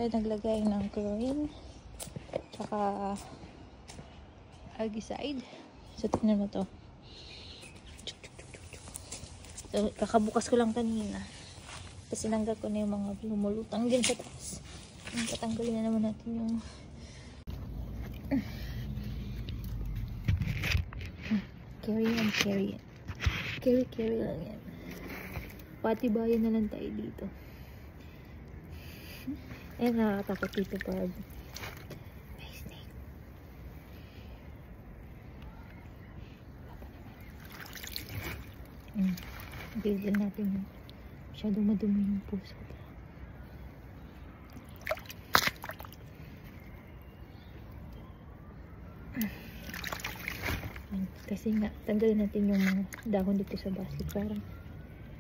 tayo naglagay ng chlorine tsaka algicide. So tignan mo to. So, kakabukas ko lang kanina. Tapos sinanggal ko na yung mga lumulutang din sa taas. Tatanggalin na naman natin yung carry lang yan. Patibayan na lang tayo dito. Nakakatakot dito pag may snake. Bigyan natin yun. Masyadong madumi yung puso. Kasi nga, tanggalin natin yung mga dahon dito sa basket para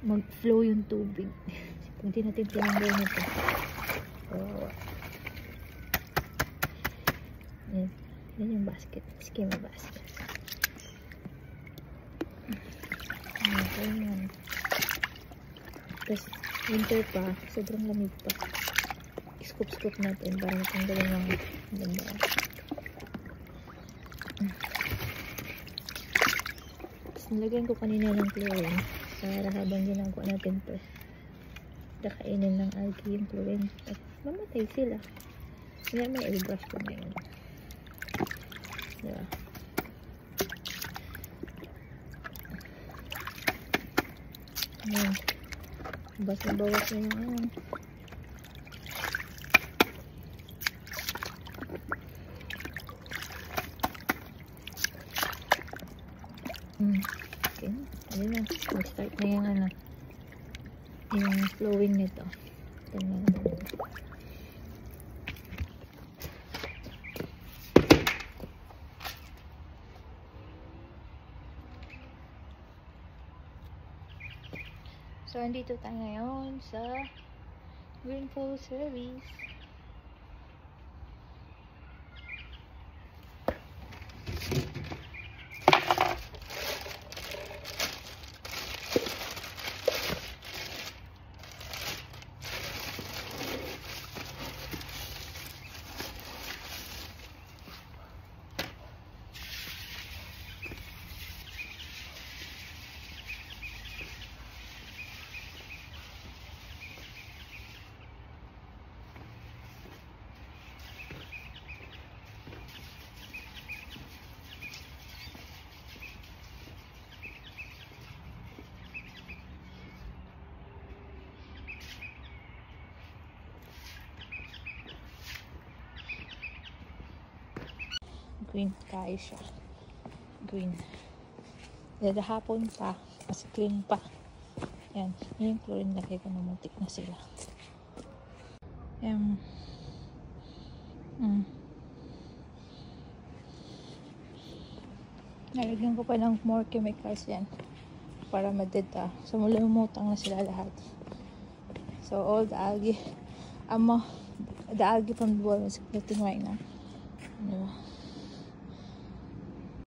mag-flow yung tubig. Hindi natin tinanggal nito. So, yan yung basket. Schema basket. Ayan. Tapos, winter pa. Sobrang lamig pa. Scoop natin para matanggalin yung ganda. Nilagyan ko kanina ng chlorine para habang ginagawa natin to, nakainin ng algae yung chlorine at mamatay sila. Kaya may airbrush ko ngayon. Diba? Ayan. Bawas na yung okay. Ayun na. Mag-start na yung yung flowing nito. Tingnan mo. So, andito tayo ngayon sa Greenflow Service. Green tayo siya. Green. Dada hapon pa. Kasi clean pa. Yan. Yung chlorine lagay ko na muntik na sila. Yan. Nalagyan ko pa ng more chemicals yan. Para madita. So mula umutang na sila lahat. So all the algae. The algae from the wall is floating right now. Diba?